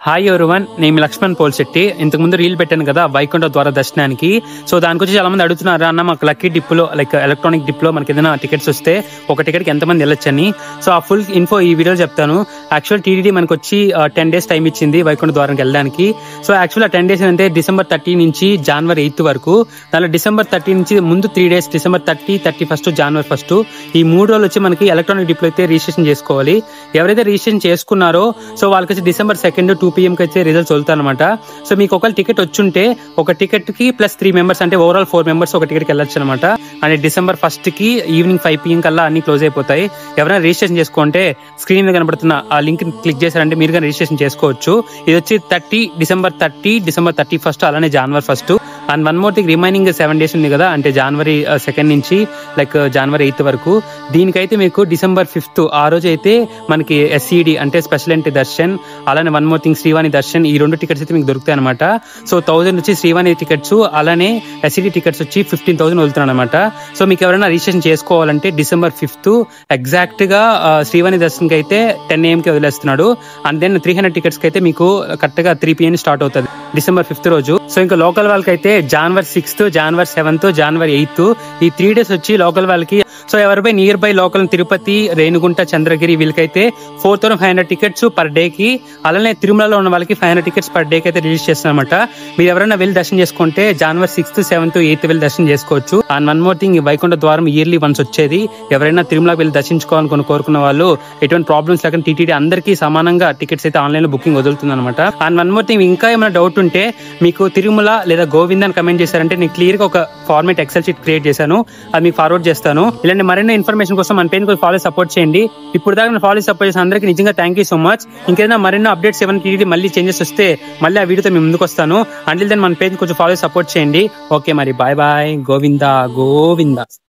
Hi everyone, నేను లక్ష్మణ్ పోల్శెట్టి. ఇంతకు ముందు రీల్ పెట్టాను కదా వైకుంఠ ద్వార దర్శనానికి. సో దాని గురించి చాలా మంది అడుగుతున్నారు, అన్న మాకు లక్కీ డిప్ లో లైక్ ఎలక్ట్రానిక్ డిప్ లో మనకి ఏదైనా టికెట్స్ వస్తే ఒక టికెట్ కి ఎంతమంది వెళ్ళొచ్చని. సో ఆ ఫుల్ ఇన్ఫో ఈ వీడియోలో చెప్తాను. యాక్చువల్ టీటీడీ మనకు వచ్చి 10 days టైం ఇచ్చింది వైకుంఠ ద్వారానికి వెళ్ళడానికి. సో యాక్చువల్ ఆ 10 days అంటే December 30 నుంచి January 8 వరకు. దానిలో December 30 నుంచి ముందు 3 days December 30, 31, January 1 ఈ 3 రోజులు వచ్చి మనకి ఎలక్ట్రానిక్ డిప్ లో అయితే రిజిస్ట్రేషన్ చేసుకోవాలి. ఎవరైతే రిజిస్ట్రేషన్ చేసుకున్నారో సో వాళ్ళకి వచ్చి December 2 2 PM కి అయితే రిజల్ట్స్ వదులుతారు అనమాట. సో మీకు ఒక టికెట్ వచ్చుంటే ఒక టికెట్ కి ప్లస్ 3 members అంటే ఓవరాల్ 4 members ఒక టికెట్ కి వెళ్ళొచ్చు అనమాట. అంటే December 1 కి ఈవినింగ్ 5 PM కల్లా అన్ని క్లోజ్ అయిపోతాయి. ఎవరైనా రిజిస్ట్రేషన్ చేసుకుంటే స్క్రీన్ మీద కనబడుతున్న ఆ లింక్ క్లిక్ చేశారంటే మీరు కానీ రిజిస్ట్రేషన్ చేసుకోవచ్చు. ఇది వచ్చి December 30, December 31, అలానే January 1. And one more thing, remaining 7 days ఉంది కదా, అంటే January 2 నుంచి లైక్ January 8 వరకు. దీనికైతే మీకు December 5 ఆ రోజు అయితే మనకి SCD అంటే స్పెషల్ ఎంట్రీ దర్శన్, అలానే one more thing Srivani Darshan, ఈ 2 టికెట్స్ అయితే మీకు దొరుకుతాయి అనమాట. సో 1000 వచ్చి శ్రీవాణి టికెట్స్, అలానే SCD టికెట్స్ వచ్చి 15,000 వదులుతున్నాను అనమాట. సో మీకు ఎవరైనా రిజిస్ట్రేషన్ చేసుకోవాలంటే December 5 ఎగ్జాక్ట్ గా శ్రీవాణి దర్శన్ కి అయితే 10 AM కి వదిలేస్తున్నాడు. అండ్ దెన్ 300 టికెట్స్ కి అయితే మీకు కరెక్ట్ గా 3 PM స్టార్ట్ అవుతుంది December 5 రోజు. సో ఇంకా లోకల్ వాళ్ళకి అయితే January 6, January 7, January 8 ఈ 3 days వచ్చి లోకల్ వాళ్ళకి. సో ఎవరిపై near by local Tirupati, Renigunta, Chandragiri వీళ్ళకైతే 4,500 టికెట్స్ పర్ డే కి, అలానే తిరుమలలో ఉన్న వాళ్ళకి 500 టికెట్స్ పర్ డే కి అయితే రిలీజ్ చేస్తాను అనమాట. మీరు ఎవరైనా వెళ్ళి దర్శనం చేసుకుంటే January 6, 7, 8 వెళ్ళి దర్శనం చేసుకోవచ్చు. And one more thing, Vaikuntha ద్వారం ఇయర్లీ వన్స్ వచ్చేది. ఎవరైనా తిరుమలకి వెళ్ళి దర్శించుకోవాలని కోరుకున్న వాళ్ళు ఎటువంటి ప్రాబ్లమ్స్ లేకుండా టీటీడీ అందరికీ సమానంగా టికెట్స్ అయితే ఆన్లైన్ లో బుకింగ్ వదులుతుంది అనమాట. అండ్ వన్ మోర్ థింగ్, ఇంకా ఏమైనా డౌట్ ఉంటే మీకు తిరుమల లేదా గోవింద్ అని కమెంట్ చేశారంటే నేను క్లియర్ గా ఒక ఫార్మేట్ ఎక్సెల్ షీట్ క్రియేట్ చేశాను, అది మీకు ఫార్వర్డ్ చేస్తాను. ఇలాంటి మరిన్ని ఇన్ఫర్మేషన్ కోసం మన పేజ్ ఫాలో సపోర్ట్ చేయండి. ఇప్పుడు దాకా ఫాలో సపోర్ట్ చేసిన అందరికీ నిజంగా థ్యాంక్ యూ సో మచ్. ఇంకేదైనా మరిన్నో అప్డేట్స్ ఏమైనా టీటీడీ మళ్ళీ చేంజెస్ వస్తే మళ్ళీ ఆ వీడియోతో మేము ముందుకు వస్తాను. అంటిల్ దెన్ మన పేజ్ కొంచెం ఫాలో సపోర్ట్ చేయండి. ఓకే, మరి బాయ్ బాయ్. గోవిందా గోవిందా.